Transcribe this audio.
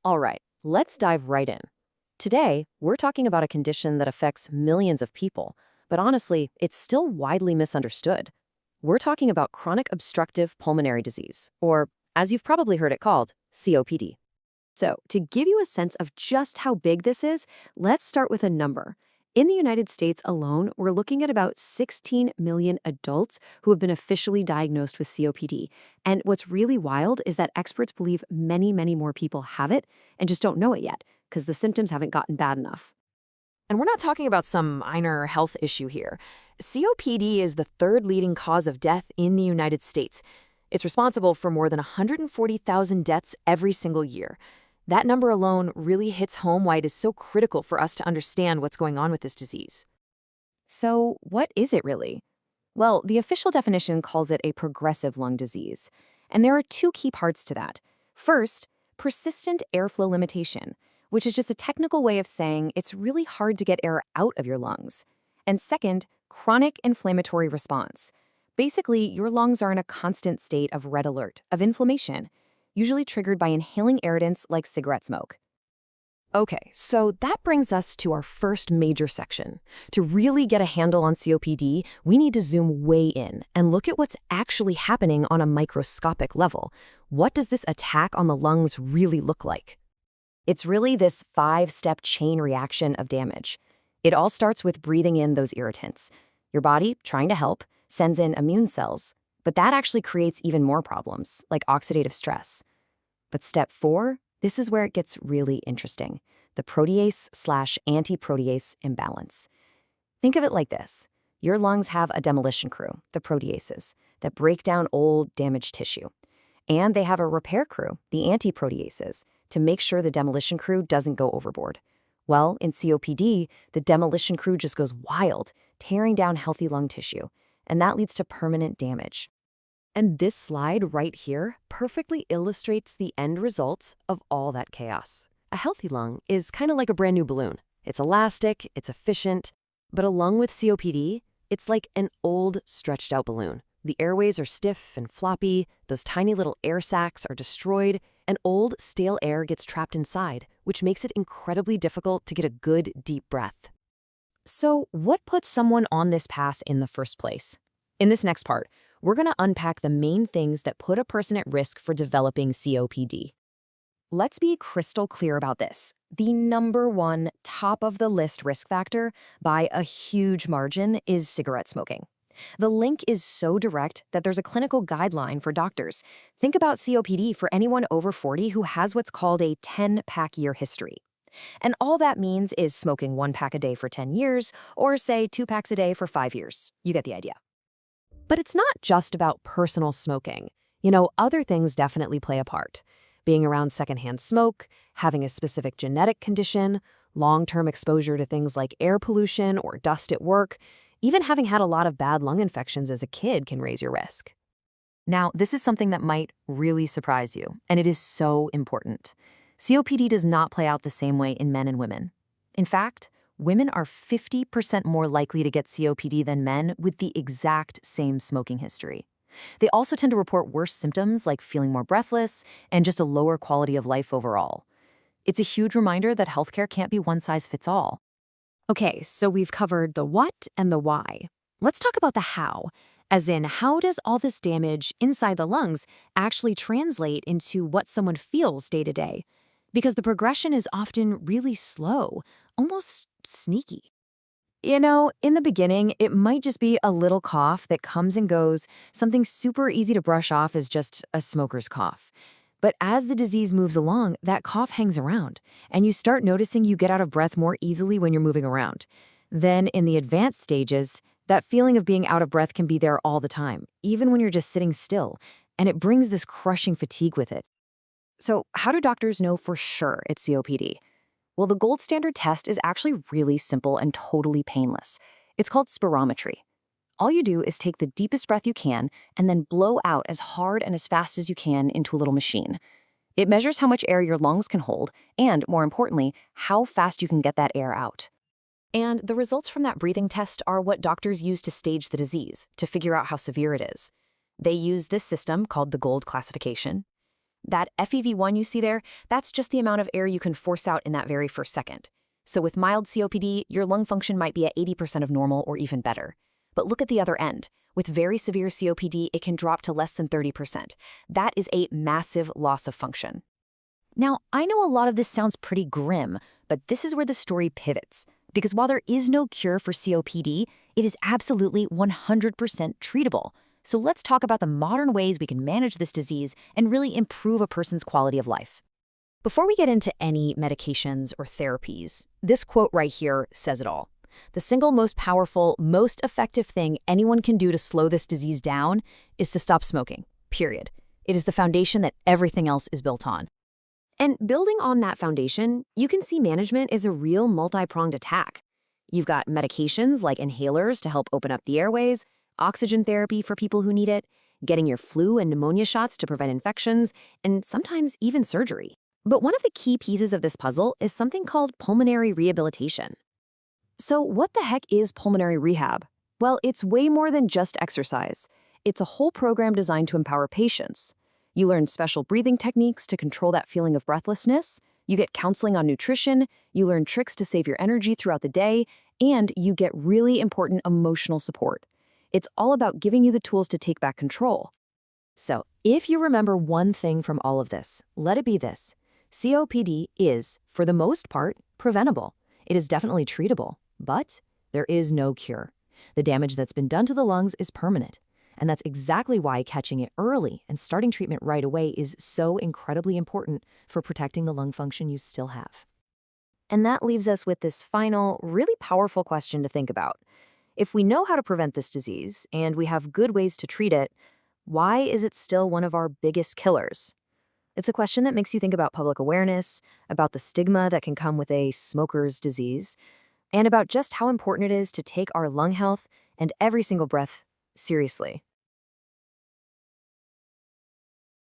All right, let's dive right in. Today, we're talking about a condition that affects millions of people, but honestly, it's still widely misunderstood. We're talking about chronic obstructive pulmonary disease, or as you've probably heard it called, COPD. So, to give you a sense of just how big this is, let's start with a number. In the United States alone, we're looking at about 16 million adults who have been officially diagnosed with COPD. And what's really wild is that experts believe many, many more people have it and just don't know it yet because the symptoms haven't gotten bad enough. And we're not talking about some minor health issue here. COPD is the third leading cause of death in the United States. It's responsible for more than 140,000 deaths every single year. That number alone really hits home why it is so critical for us to understand what's going on with this disease. So, what is it really? Well, the official definition calls it a progressive lung disease. And there are two key parts to that. First, persistent airflow limitation, which is just a technical way of saying it's really hard to get air out of your lungs. And second, chronic inflammatory response. Basically, your lungs are in a constant state of red alert, of inflammation, usually triggered by inhaling irritants like cigarette smoke. Okay, so that brings us to our first major section. To really get a handle on COPD, we need to zoom way in and look at what's actually happening on a microscopic level. What does this attack on the lungs really look like? It's really this five-step chain reaction of damage. It all starts with breathing in those irritants. Your body, trying to help, sends in immune cells, but that actually creates even more problems, like oxidative stress. But step 4, this is where it gets really interesting, the protease/antiprotease imbalance. Think of it like this. Your lungs have a demolition crew, the proteases, that break down old, damaged tissue. And they have a repair crew, the antiproteases, to make sure the demolition crew doesn't go overboard. Well, in COPD, the demolition crew just goes wild, tearing down healthy lung tissue, and that leads to permanent damage. And this slide right here perfectly illustrates the end results of all that chaos. A healthy lung is kind of like a brand new balloon. It's elastic, it's efficient, but a lung with COPD, it's like an old, stretched out balloon. The airways are stiff and floppy, those tiny little air sacs are destroyed, and old, stale air gets trapped inside, which makes it incredibly difficult to get a good, deep breath. So, what puts someone on this path in the first place? In this next part, we're going to unpack the main things that put a person at risk for developing COPD. Let's be crystal clear about this. The number one top-of-the-list risk factor, by a huge margin, is cigarette smoking. The link is so direct that there's a clinical guideline for doctors. Think about COPD for anyone over 40 who has what's called a 10-pack year history. And all that means is smoking 1 pack a day for 10 years, or say 2 packs a day for 5 years. You get the idea. But it's not just about personal smoking. Other things definitely play a part. Being around secondhand smoke, having a specific genetic condition, long-term exposure to things like air pollution or dust at work, even having had a lot of bad lung infections as a kid can raise your risk. Now, this is something that might really surprise you, and it is so important. COPD does not play out the same way in men and women. In fact, women are 50% more likely to get COPD than men with the exact same smoking history. They also tend to report worse symptoms like feeling more breathless and just a lower quality of life overall. It's a huge reminder that healthcare can't be one size fits all. Okay, so we've covered the what and the why. Let's talk about the how, as in how does all this damage inside the lungs actually translate into what someone feels day to day? Because the progression is often really slow, almost sneaky. In the beginning, it might just be a little cough that comes and goes. Something super easy to brush off is just a smoker's cough. But as the disease moves along, that cough hangs around, and you start noticing you get out of breath more easily when you're moving around. Then in the advanced stages, that feeling of being out of breath can be there all the time, even when you're just sitting still, and it brings this crushing fatigue with it. So how do doctors know for sure it's COPD? Well, the gold standard test is actually really simple and totally painless. It's called spirometry. All you do is take the deepest breath you can and then blow out as hard and as fast as you can into a little machine. It measures how much air your lungs can hold and, more importantly, how fast you can get that air out. And the results from that breathing test are what doctors use to stage the disease, to figure out how severe it is. They use this system called the GOLD classification. That FEV1 you see there, that's just the amount of air you can force out in that very first second. So with mild COPD, your lung function might be at 80% of normal or even better. But look at the other end. With very severe COPD, it can drop to less than 30%. That is a massive loss of function. Now, I know a lot of this sounds pretty grim, but this is where the story pivots. Because while there is no cure for COPD, it is absolutely 100% treatable. So let's talk about the modern ways we can manage this disease and really improve a person's quality of life. Before we get into any medications or therapies, this quote right here says it all. The single most powerful, most effective thing anyone can do to slow this disease down is to stop smoking, period. It is the foundation that everything else is built on. And building on that foundation, you can see management is a real multi-pronged attack. You've got medications like inhalers to help open up the airways, oxygen therapy for people who need it, getting your flu and pneumonia shots to prevent infections, and sometimes even surgery. But one of the key pieces of this puzzle is something called pulmonary rehabilitation. So what the heck is pulmonary rehab? Well, it's way more than just exercise. It's a whole program designed to empower patients. You learn special breathing techniques to control that feeling of breathlessness, you get counseling on nutrition, you learn tricks to save your energy throughout the day, and you get really important emotional support. It's all about giving you the tools to take back control. So, if you remember one thing from all of this, let it be this. COPD is, for the most part, preventable. It is definitely treatable, but there is no cure. The damage that's been done to the lungs is permanent. And that's exactly why catching it early and starting treatment right away is so incredibly important for protecting the lung function you still have. And that leaves us with this final, really powerful question to think about. If we know how to prevent this disease and we have good ways to treat it, why is it still one of our biggest killers? It's a question that makes you think about public awareness, about the stigma that can come with a smoker's disease, and about just how important it is to take our lung health and every single breath seriously.